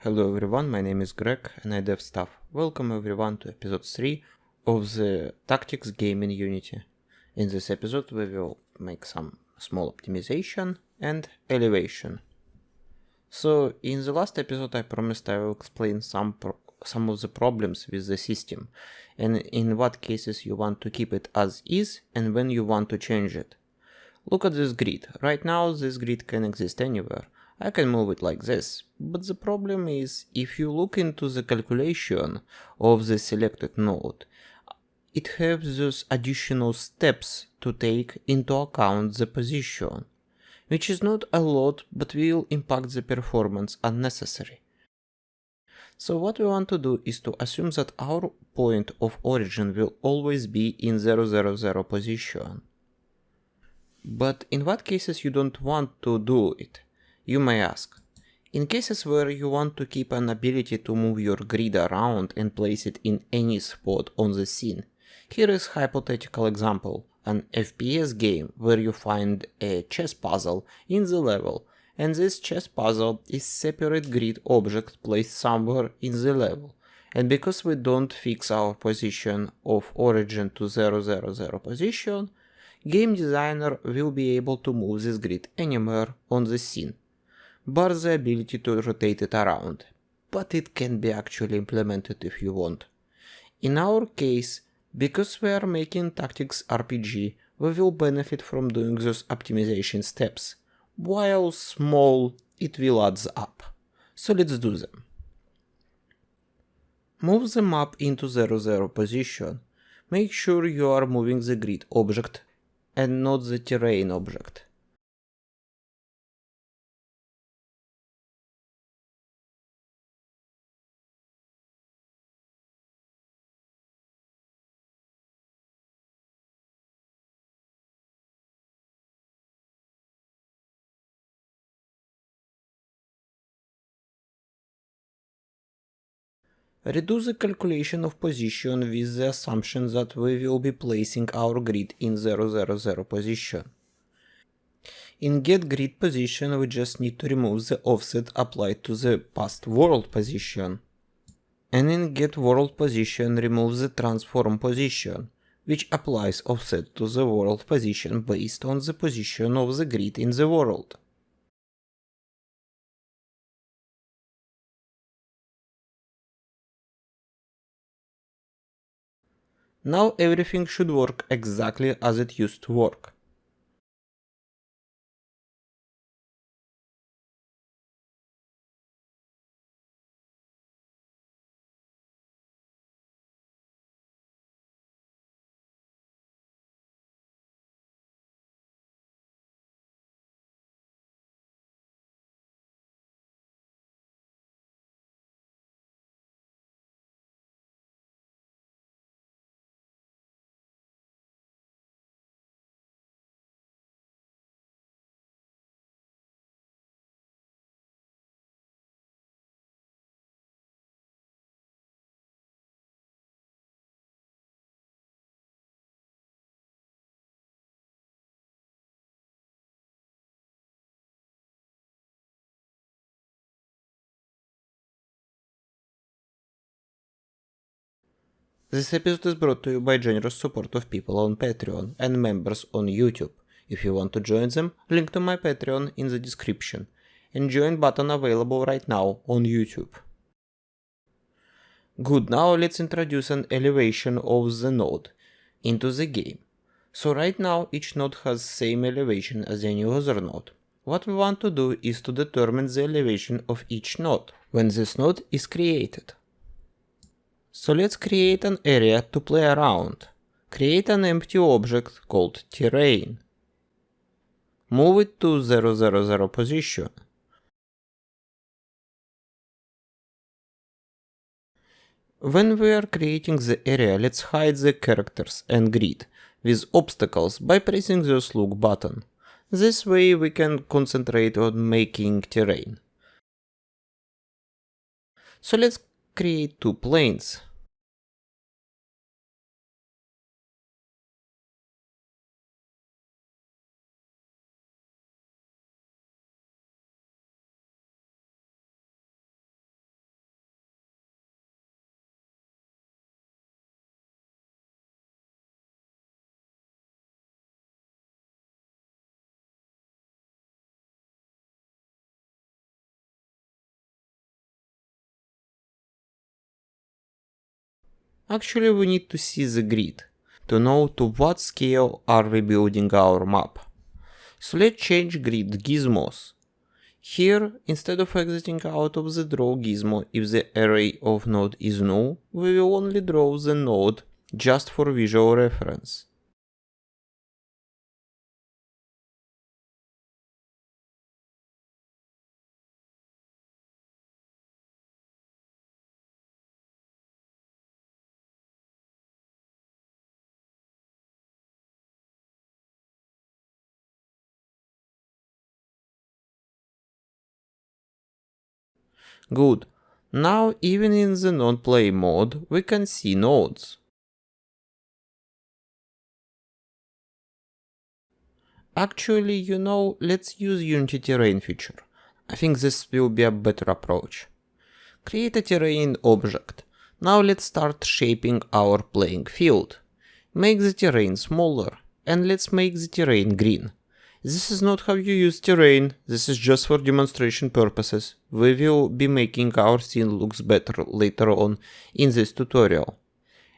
Hello everyone, my name is Greg and I dev stuff. Welcome everyone to episode 3 of the tactics game in Unity. In this episode we will make some small optimization and elevation. So in the last episode I promised I will explain some of the problems with the system and in what cases you want to keep it as is and when you want to change it. Look at this grid. Right now this grid can exist anywhere. I can move it like this, but the problem is if you look into the calculation of the selected node, it has those additional steps to take into account the position, which is not a lot but will impact the performance unnecessary. So what we want to do is to assume that our point of origin will always be in 000 position. But in what cases you don't want to do it? You may ask. In cases where you want to keep an ability to move your grid around and place it in any spot on the scene, here is hypothetical example, an FPS game where you find a chess puzzle in the level, and this chess puzzle is separate grid object placed somewhere in the level. And because we don't fix our position of origin to 000 position, game designer will be able to move this grid anywhere on the scene, bar the ability to rotate it around, but it can be actually implemented if you want. In our case, because we are making tactics RPG, we will benefit from doing those optimization steps. While small, it will add up. So let's do them. Move the map into 000 position. Make sure you are moving the grid object and not the terrain object. Redo the calculation of position with the assumption that we will be placing our grid in 000 position. In get grid position we just need to remove the offset applied to the past world position. And in get world position remove the transform position, which applies offset to the world position based on the position of the grid in the world. Now everything should work exactly as it used to work. This episode is brought to you by generous support of people on Patreon and members on YouTube. If you want to join them, link to my Patreon in the description, and join button available right now on YouTube. Good, now let's introduce an elevation of the node into the game. So right now each node has same elevation as any other node. What we want to do is to determine the elevation of each node when this node is created. So let's create an area to play around. Create an empty object called terrain. Move it to 000 position. When we are creating the area, let's hide the characters and grid with obstacles by pressing the look button. This way we can concentrate on making terrain. So let's create two planes. Actually, we need to see the grid to know to what scale are we building our map. So let's change grid gizmos. Here, instead of exiting out of the draw gizmo if the array of node is null, we will only draw the node just for visual reference. Good. Now even in the non-play mode we can see nodes. Actually, let's use Unity terrain feature. I think this will be a better approach. Create a terrain object. Now let's start shaping our playing field. Make the terrain smaller, and let's make the terrain green. This is not how you use terrain, this is just for demonstration purposes. We will be making our scene looks better later on in this tutorial.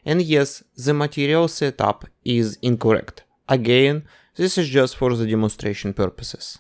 And yes, the material setup is incorrect. Again, this is just for the demonstration purposes.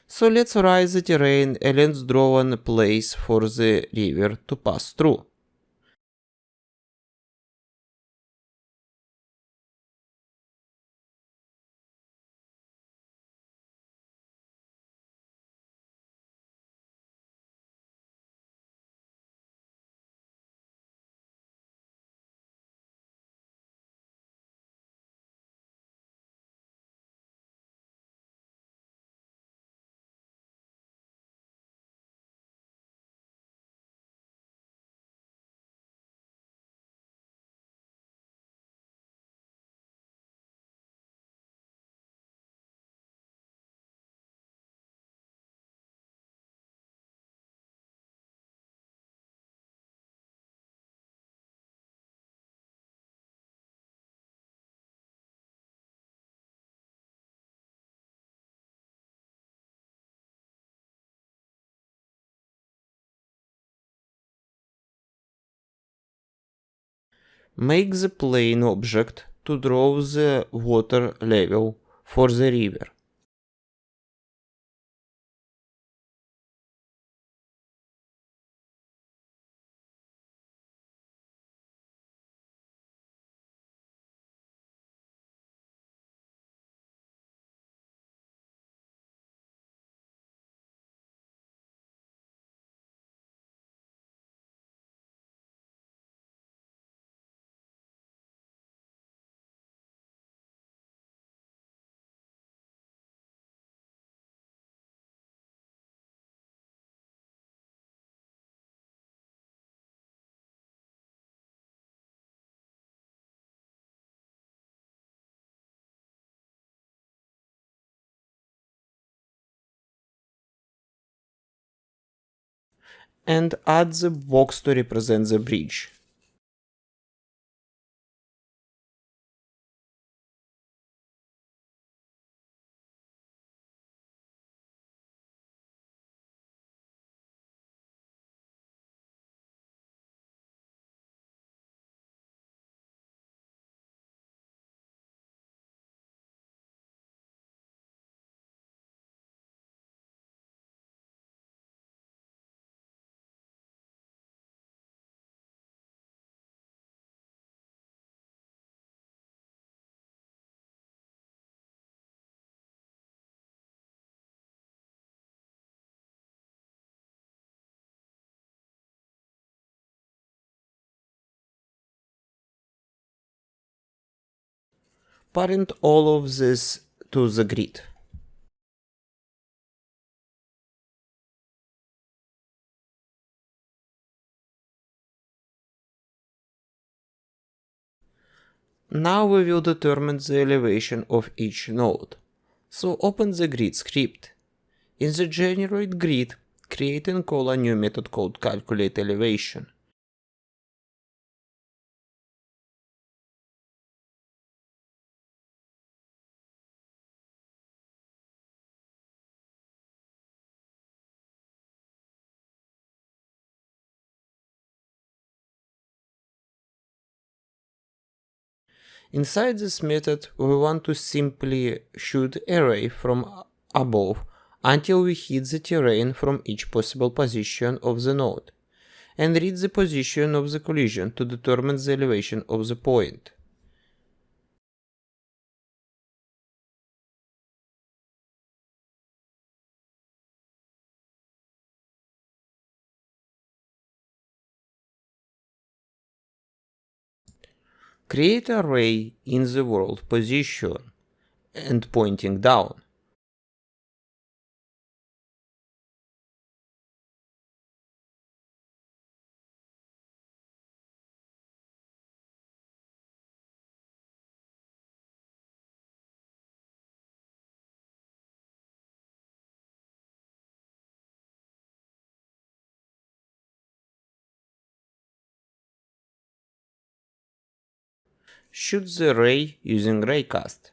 So let's write the terrain and let's draw a place for the river to pass through. Make the plane object to draw the water level for the river. And add the box to represent the bridge. parent all of this to the grid. Now we will determine the elevation of each node. So open the grid script. In the generate grid, create and call a new method called calculate elevation. Inside this method, we want to simply shoot array from above until we hit the terrain from each possible position of the node, and read the position of the collision to determine the elevation of the point. Create a ray in the world position and pointing down. Shoot the ray using raycast.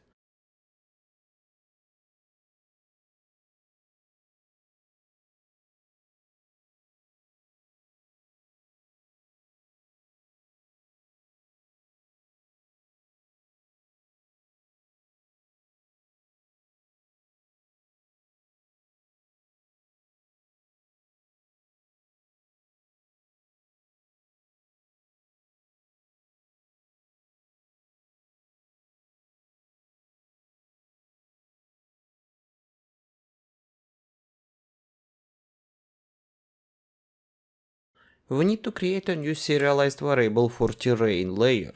We need to create a new serialized variable for terrain layer.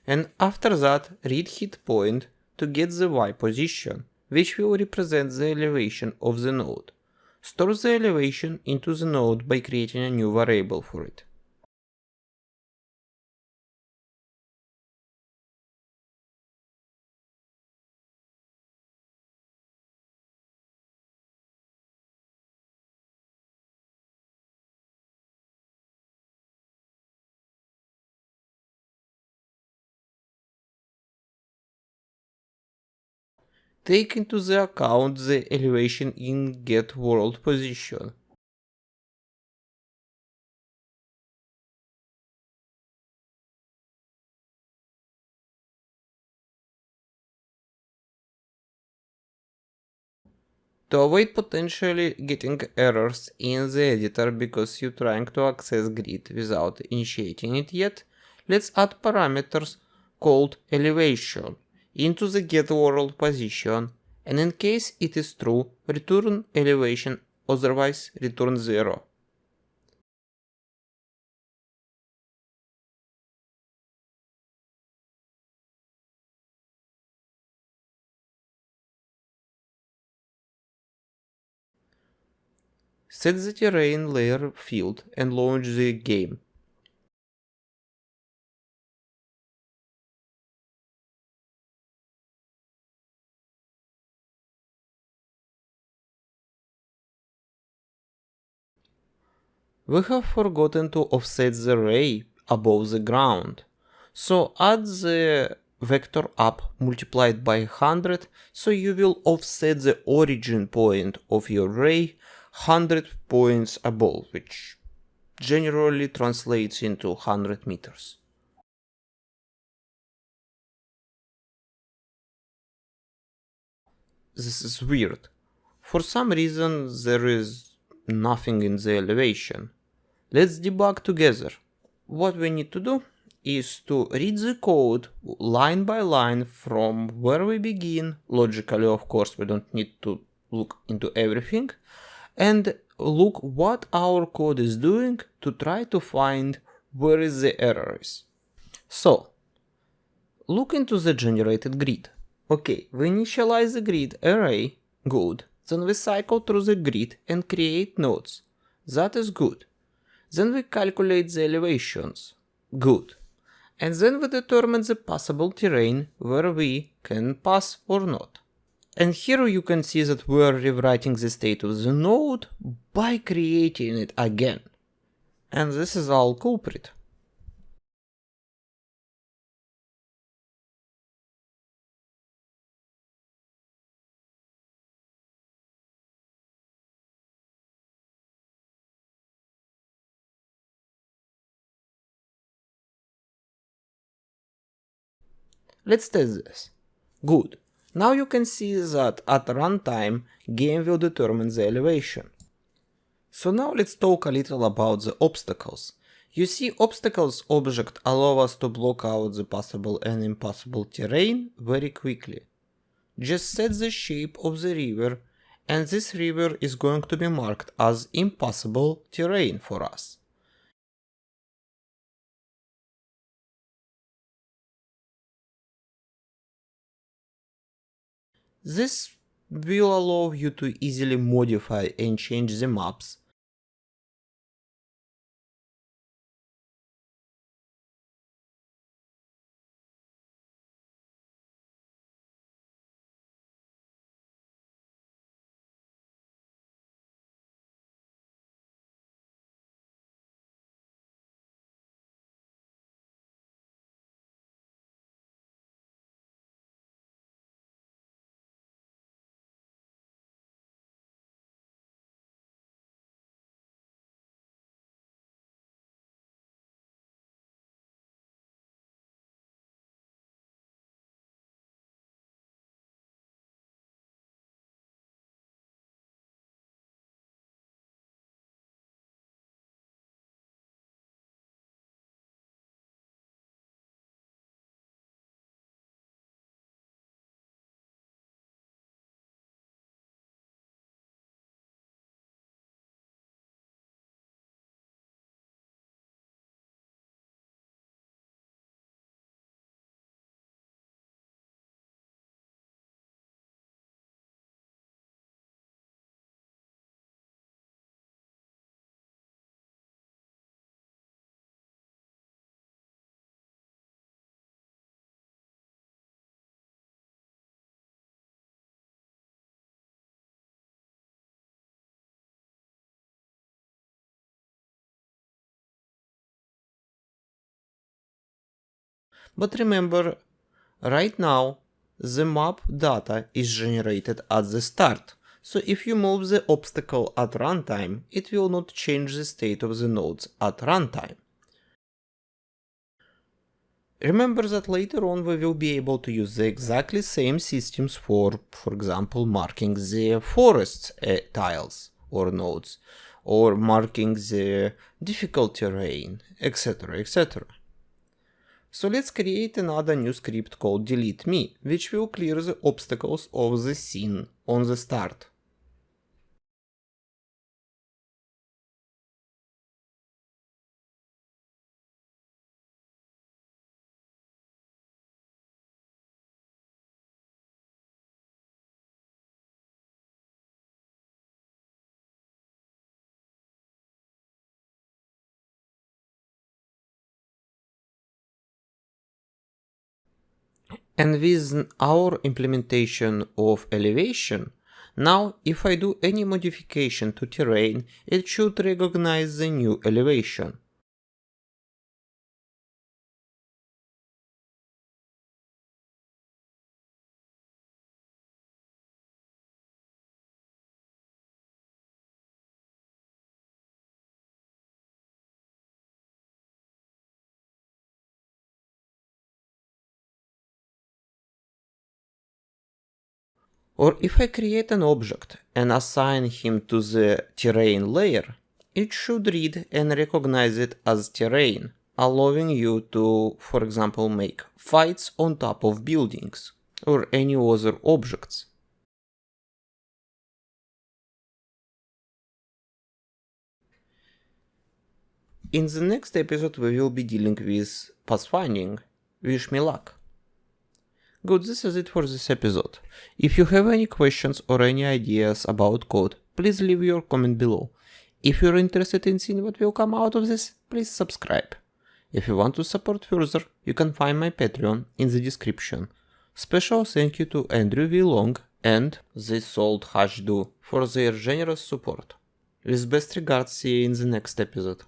And after that, read hit point to get the Y position, which will represent the elevation of the node. Store the elevation into the node by creating a new variable for it. Take into the account the elevation in get world position. To avoid potentially getting errors in the editor because you're trying to access grid without initiating it yet, let's add parameters called elevation into the get world position, and in case it is true, return elevation, otherwise return 0. Set the terrain layer field and launch the game. We have forgotten to offset the ray above the ground, so add the vector up multiplied by 100, so you will offset the origin point of your ray 100 points above, which generally translates into 100 meters. This is weird. For some reason there is nothing in the elevation. Let's debug together. what we need to do is to read the code line by line from where we begin. Logically, of course, we don't need to look into everything, and look what our code is doing to try to find where is the error is. So, look into the generated grid. Okay, we initialize the grid array, good. Then we cycle through the grid and create nodes. That is good. Then we calculate the elevations. Good. And then we determine the possible terrain where we can pass or not. And here you can see that we are rewriting the state of the node by creating it again. And this is our culprit. Let's test this. Good. Now you can see that at runtime, game will determine the elevation. So now let's talk a little about the obstacles. You see, obstacles object allow us to block out the possible and impossible terrain very quickly. Just set the shape of the river, and this river is going to be marked as impossible terrain for us. This will allow you to easily modify and change the maps. But remember, right now, the map data is generated at the start, so if you move the obstacle at runtime, it will not change the state of the nodes at runtime. Remember that later on we will be able to use the exactly same systems for example, marking the forests tiles or nodes, or marking the difficult terrain, etc, etc. So let's create another new script called delete me, which will clear the obstacles of the scene on the start. And with our implementation of elevation, now if I do any modification to terrain, it should recognize the new elevation. Or if I create an object and assign him to the terrain layer, it should read and recognize it as terrain. allowing you to, for example, make fights on top of buildings or any other objects. In the next episode we will be dealing with pathfinding. Wish me luck. Good, this is it for this episode. If you have any questions or any ideas about code, please leave your comment below. If you're interested in seeing what will come out of this, please subscribe. If you want to support further, you can find my Patreon in the description. Special thank you to Andrew V. Long and This Old Hashdo for their generous support. With best regards, see you in the next episode.